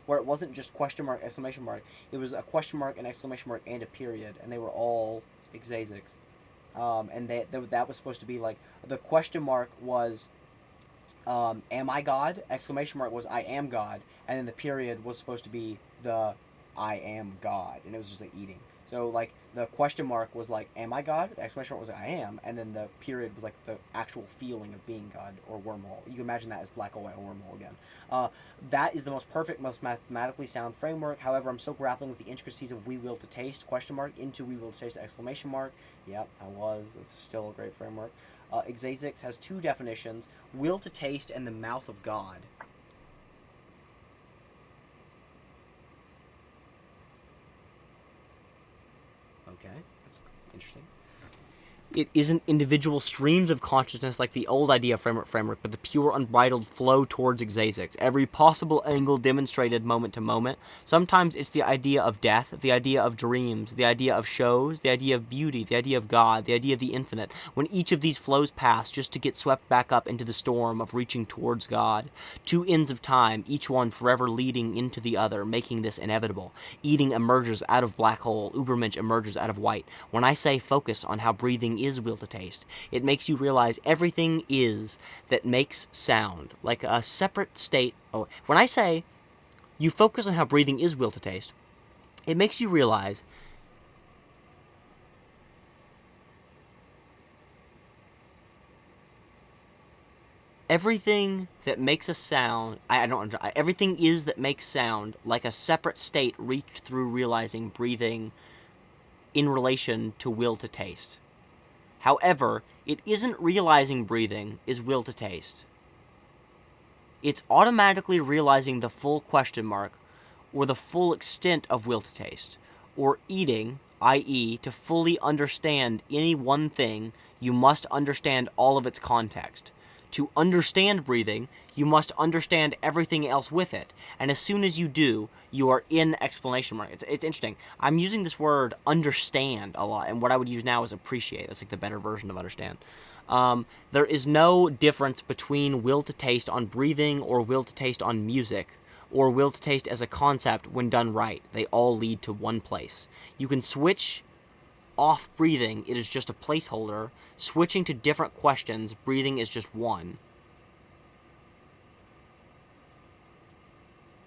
where it wasn't just question mark, exclamation mark. It was a question mark, an exclamation mark, and a period, and they were all xzaayzyx. And that was supposed to be like the question mark was am I God? Exclamation mark was I am God, and then the period was supposed to be the I am God, and it was just like eating. So like the question mark was like am I God? The exclamation mark was like, I am, and then the period was like the actual feeling of being God or wormhole. You can imagine that as black or white or wormhole again. That is the most perfect, most mathematically sound framework. However, I'm still grappling with the intricacies of we will to taste question mark into we will to taste exclamation mark. Yep, I was. It's still a great framework. xzaayzyx has two definitions: will to taste and the mouth of God. Okay, that's interesting. It isn't individual streams of consciousness like the old idea framework, but the pure unbridled flow towards xzaayzyx. Every possible angle demonstrated moment to moment. Sometimes it's the idea of death, the idea of dreams, the idea of shows, the idea of beauty, the idea of God, the idea of the infinite. When each of these flows past just to get swept back up into the storm of reaching towards God. Two ends of time, each one forever leading into the other, making this inevitable. Eating emerges out of black hole, Ubermensch emerges out of white. When I say focus on how breathing is will to taste, it makes you realize everything is that makes sound, like a separate state. Oh, when I say you focus on how breathing is will to taste, it makes you realize everything that makes a sound, everything is that makes sound like a separate state reached through realizing breathing in relation to will to taste. However, it isn't realizing breathing is will to taste. It's automatically realizing the full question mark, or the full extent of will to taste, or eating, i.e., to fully understand any one thing, you must understand all of its context. To understand breathing, you must understand everything else with it. And as soon as you do, you are in exclamation mark. It's interesting. I'm using this word understand a lot, and what I would use now is appreciate. That's like the better version of understand. There is no difference between will to taste on breathing or will to taste on music, or will to taste as a concept when done right. They all lead to one place. You can switch off breathing, it is just a placeholder. Switching to different questions, breathing is just one.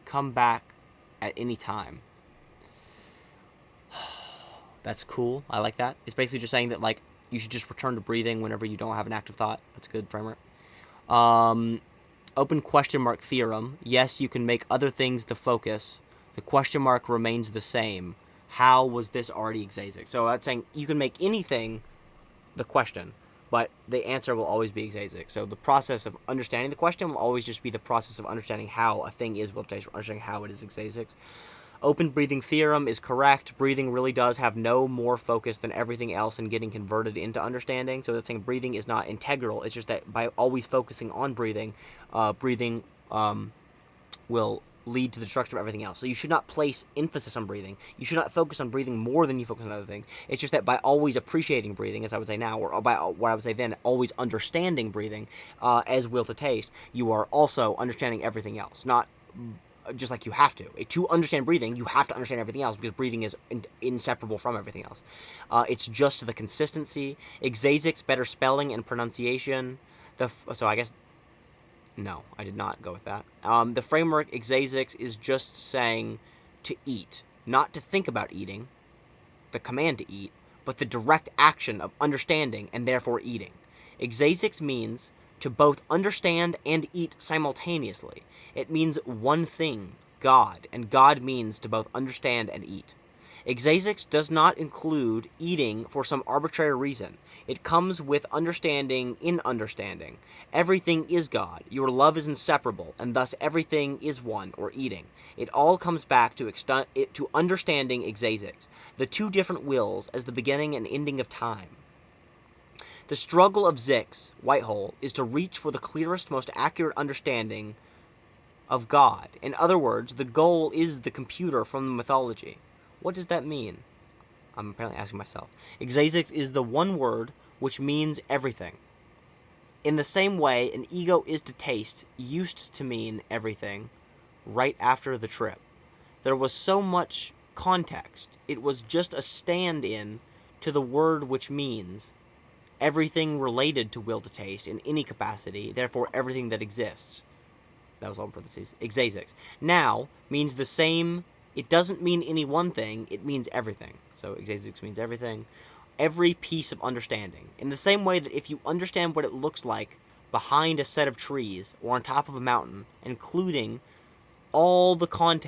Come back at any time. That's cool. I like that. It's basically just saying that, like, you should just return to breathing whenever you don't have an active thought. That's a good framework. Open question mark theorem. Yes, you can make other things the focus. The question mark remains the same. How was this already xzaayzyx? So that's saying you can make anything the question, but the answer will always be xzaayzyx. So the process of understanding the question will always just be the process of understanding how a thing is will to taste, or understanding how it is xzaayzyx. Open breathing theorem is correct. Breathing really does have no more focus than everything else in getting converted into understanding. So that's saying breathing is not integral. It's just that by always focusing on breathing, breathing will lead to the destruction of everything else. So you should not place emphasis on breathing. You should not focus on breathing more than you focus on other things. It's just that by always appreciating breathing, as I would say now, or by what I would say then, always understanding breathing as will to taste, you are also understanding everything else. Not just like you have to. To understand breathing, you have to understand everything else, because breathing is inseparable from everything else. It's just the consistency. xzaayzyx, better spelling and pronunciation. So I guess... No, I did not go with that. The framework xzaayzyx is just saying to eat, not to think about eating, the command to eat, but the direct action of understanding and therefore eating. xzaayzyx means to both understand and eat simultaneously. It means one thing, God, and God means to both understand and eat. xzaayzyx does not include eating for some arbitrary reason. It comes with understanding in understanding. Everything is God. Your love is inseparable, and thus everything is one, or eating. It all comes back to understanding xzaayzyx, the two different wills as the beginning and ending of time. The struggle of Zix, white hole, is to reach for the clearest, most accurate understanding of God. In other words, the goal is the computer from the mythology. What does that mean? I'm apparently asking myself. xzaayzyx is the one word which means everything. In the same way, an ego is to taste used to mean everything right after the trip. there was so much context. It was just a stand-in to the word which means everything related to will to taste in any capacity, therefore everything that exists. That was all in parentheses. Xzaayzyx. Now means the same. It doesn't mean any one thing. It means everything. So xzaayzyx means everything. Every piece of understanding. In the same way that if you understand what it looks like behind a set of trees or on top of a mountain, including all the context